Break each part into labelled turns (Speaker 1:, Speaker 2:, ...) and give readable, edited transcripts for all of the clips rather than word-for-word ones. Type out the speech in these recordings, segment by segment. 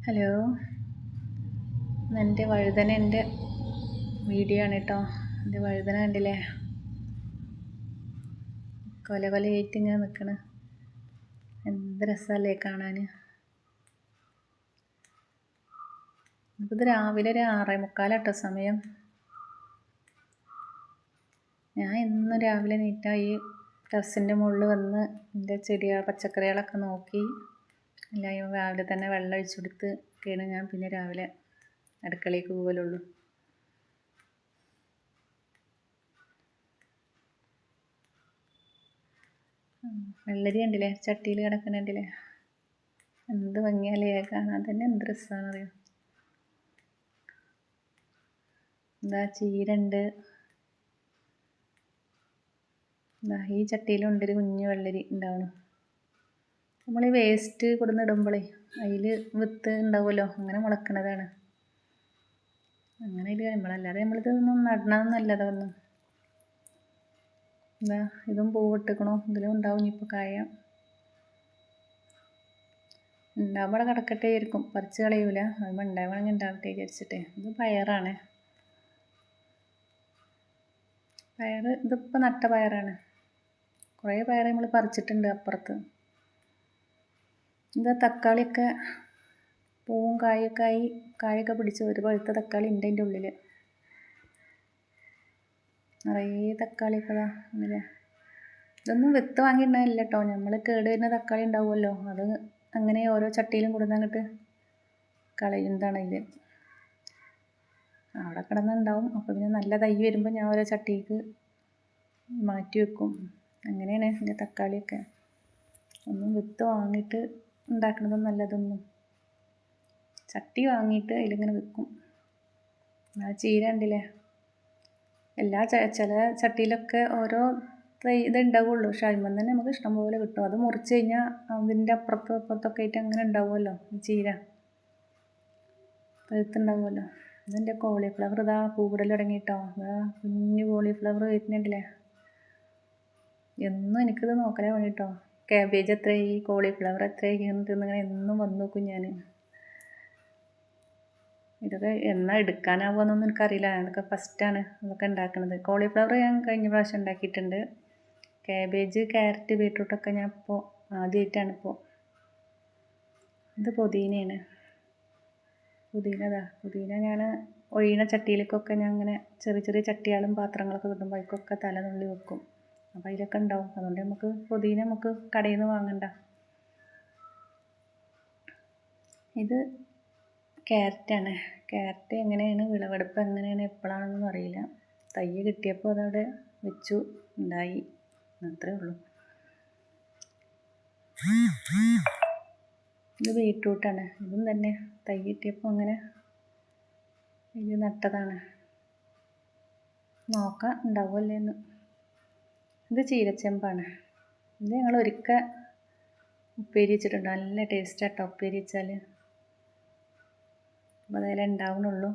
Speaker 1: Hello, എൻ്റെ വഴുതനേൻ്റെ video ആണ് കേട്ടോ. എൻ്റെ വഴുതന കണ്ടില്ലേ, കൊല കൊലയായിട്ട് ഇങ്ങനെ നിൽക്കണ്. എന്ത് രസമല്ലേ കാണാൻ. നമുക്കിത് രാവിലെ ഒരു 6:45 കേട്ടോ സമയം. ഞാൻ ഇന്ന് രാവിലെ നീറ്റായി ടെറസിൻ്റെ മുകളിൽ വന്ന് എൻ്റെ പച്ചക്കറികളൊക്കെ നോക്കി എല്ലാം രാവിലെ തന്നെ വെള്ളം ഒഴിച്ചു കൊടുത്ത് ഞാൻ പിന്നെ രാവിലെ അടുക്കളയ്ക്ക് പോകലുള്ളൂ. വെള്ളരി കണ്ടില്ലേ, ചട്ടിയിൽ കിടക്കണുണ്ടല്ലേ, എന്ത് ഭംഗിയല്ലേ കാണാൻ തന്നെ, എന്ത് രസമാണെന്നറിയാം. എന്താ ചീരണ്ട്, ഈ ചട്ടിയിലുണ്ട് ഒരു കുഞ്ഞു വെള്ളരി ഉണ്ടാവണം. നമ്മൾ ഈ വേസ്റ്റ് കൊടുന്നിടുമ്പോഴേ അതിൽ വിത്ത് ഉണ്ടാവുമല്ലോ, അങ്ങനെ മുളക്കണതാണ്. അങ്ങനെ ഇത് നമ്മളല്ലാതെ നമ്മളിതൊന്നും നടണമെന്നല്ല അതൊന്നും. എന്താ ഇതും പൂവിട്ടിക്കണോ, ഇതിലും ഉണ്ടാവും ഇപ്പോൾ കായ. ഉണ്ടാവുമ്പോൾ കിടക്കട്ടെ ആയിരിക്കും, പറിച്ച് കളയൂല. അതുമ്പോൾ ഉണ്ടാവണമെങ്കിൽ ഉണ്ടാവട്ടെ വിചാരിച്ചിട്ടേ. ഇത് പയറാണ്, ഇതിപ്പോൾ നട്ട പയറാണ്. കുറേ പയർ നമ്മൾ പറിച്ചിട്ടുണ്ട് അപ്പുറത്ത്. എന്താ തക്കാളിയൊക്കെ പൂവും കായൊക്കെ പിടിച്ച് ഒരു പഴുത്ത തക്കാളി ഉണ്ട് അതിൻ്റെ ഉള്ളിൽ. നിറയെ തക്കാളിയൊക്കെ അങ്ങനെ. ഇതൊന്നും വിത്ത് വാങ്ങിയിട്ടുണ്ടായില്ല കേട്ടോ, നമ്മൾ കേടുവരുന്ന തക്കാളി ഉണ്ടാവുമല്ലോ, അത് അങ്ങനെ ഓരോ ചട്ടിയിലും കൊടുന്നങ്ങോട്ട് കളയുന്നതാണ് അതിൽ. അവിടെ കിടന്നുണ്ടാവും. അപ്പോൾ പിന്നെ നല്ല തൈ വരുമ്പോൾ ഞാൻ ഓരോ ചട്ടിക്ക് മാറ്റി വെക്കും. അങ്ങനെയാണ് എൻ്റെ തക്കാളിയൊക്കെ. ഒന്നും വിത്ത് വാങ്ങിയിട്ട് ഉണ്ടാക്കണതും നല്ലതൊന്നും. ചട്ടി വാങ്ങിയിട്ട് അതിലിങ്ങനെ വെക്കും. ആ ചീര ഉണ്ടല്ലേ, ചില ചട്ടിയിലൊക്കെ ഓരോ ഇത് ഉണ്ടാവുള്ളൂ, പക്ഷെ അതിന്മേൽ തന്നെ നമുക്ക് ഇഷ്ടം പോലെ കിട്ടും. അത് മുറിച്ച് കഴിഞ്ഞാൽ അതിൻ്റെ അപ്പുറത്തൊക്കെ ആയിട്ട് അങ്ങനെ ഉണ്ടാവുമല്ലോ ഈ ചീര, പഴുത്തുണ്ടാവുമല്ലോ. ഇതെൻ്റെ കോളിഫ്ലവർ ഇതാ പൂവിടൽ തുടങ്ങിയിട്ടോ. അതാ കുഞ്ഞു കോളിഫ്ലവർ വരുന്നുണ്ടല്ലേ. എന്നും എനിക്കിത് നോക്കലേ വേണ്ടിട്ടോ. ക്യാബേജ് എത്രയായി, കോളിഫ്ലവർ എത്രയായി എന്നിങ്ങനെ എന്നും വന്ന് നോക്കും ഞാൻ. ഇതൊക്കെ എന്നാ എടുക്കാനാവുമെന്നൊന്നും എനിക്കറിയില്ല. അതൊക്കെ ഫസ്റ്റാണ് ഇതൊക്കെ ഉണ്ടാക്കുന്നത്. കോളിഫ്ലവർ ഞാൻ കഴിഞ്ഞ പ്രാവശ്യം ഉണ്ടാക്കിയിട്ടുണ്ട്. ക്യാബേജ്, ക്യാരറ്റ്, ബീട്രൂട്ടൊക്കെ ഞാൻ ഇപ്പോൾ ആദ്യമായിട്ടാണ് ഇപ്പോൾ. ഇത് പുതിനയാണ്. പുതിന ഞാൻ ഒഴിയണ ചട്ടിയിലേക്കൊക്കെ ഞാൻ അങ്ങനെ ചെറിയ ചെറിയ ചട്ടികളും പാത്രങ്ങളൊക്കെ കിട്ടുമ്പോൾ അതിലേക്കൊക്കെ തലനുള്ളി വെക്കും. അപ്പോൾ അതിലൊക്കെ ഉണ്ടാവും. അതുകൊണ്ട് പുതിന നമുക്ക് കടയിൽ നിന്ന് വാങ്ങണ്ട. ഇത് ക്യാരറ്റാണ്. ക്യാരറ്റ് എങ്ങനെയാണ് വിളവെടുപ്പ് എങ്ങനെയാണ് എപ്പോഴാണെന്നൊന്നും അറിയില്ല. തൈ കിട്ടിയപ്പോൾ അതവിടെ വെച്ചു, ഉണ്ടായി, അത്രേ ഉള്ളൂ. ഇത് ബീട്രൂട്ടാണ്. ഇതും തന്നെ തൈ കിട്ടിയപ്പോൾ അങ്ങനെ ഇത് നട്ടതാണ്. നോക്കാം ഉണ്ടാവുമല്ലേ എന്ന്. ഇത് ചീരച്ചെമ്പാണ്. ഇത് ഞങ്ങൾ ഒരിക്കൽ ഉപ്പേരി വെച്ചിട്ടുണ്ട്. നല്ല ടേസ്റ്റാട്ടോ ഉപ്പേരി വെച്ചാൽ. അപ്പോൾ അതെല്ലാം ഉണ്ടാവുന്നുള്ളൂ.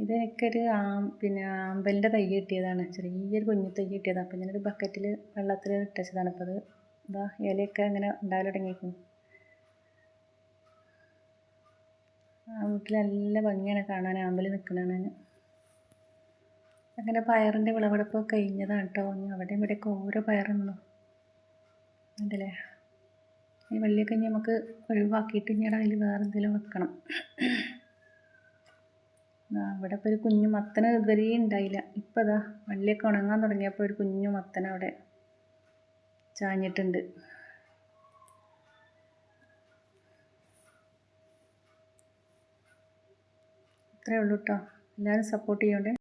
Speaker 1: ഇത് എനിക്കൊരു ആമ്പലിൻ്റെ തൈ കിട്ടിയതാണ്. ചെറിയൊരു കുഞ്ഞു തൈ കിട്ടിയതാണ്. അപ്പോൾ ഞാനൊരു ബക്കറ്റിൽ വെള്ളത്തിൽ ഇട്ടതാണ്. അപ്പോൾ അത് ഇതാ ഇലയൊക്കെ അങ്ങനെ ഉണ്ടാകാൻ തുടങ്ങിയിരിക്കുന്നു. ആ വീട്ടിൽ നല്ല ഭംഗിയാണ് കാണാൻ ആമ്പൽ നിൽക്കണതാണ്. അങ്ങനെ പയറിൻ്റെ വിളവെടുപ്പ് കഴിഞ്ഞതാണ് കേട്ടോ. അവിടെ ഇവിടെയൊക്കെ ഓരോ പയറുണ്ടോ ഉണ്ടല്ലേ. ഈ വെള്ളിയൊക്കെ ഇനി നമുക്ക് ഒഴിവാക്കിയിട്ട് ഇനി അതിൽ വേറെ എന്തെങ്കിലും വെക്കണം. അവിടെ ഇപ്പോൾ ഒരു കുഞ്ഞു മത്തന് ഇതുവരെ ഉണ്ടായില്ല. ഇപ്പം അതാ വള്ളിയൊക്കെ ഉണങ്ങാൻ തുടങ്ങിയപ്പോൾ ഒരു കുഞ്ഞു മത്തൻ അവിടെ ചാഞ്ഞിട്ടുണ്ട്. ഇത്രയേ ഉള്ളൂ കേട്ടോ. എല്ലാവരും സപ്പോർട്ട് ചെയ്യണ്ടേ.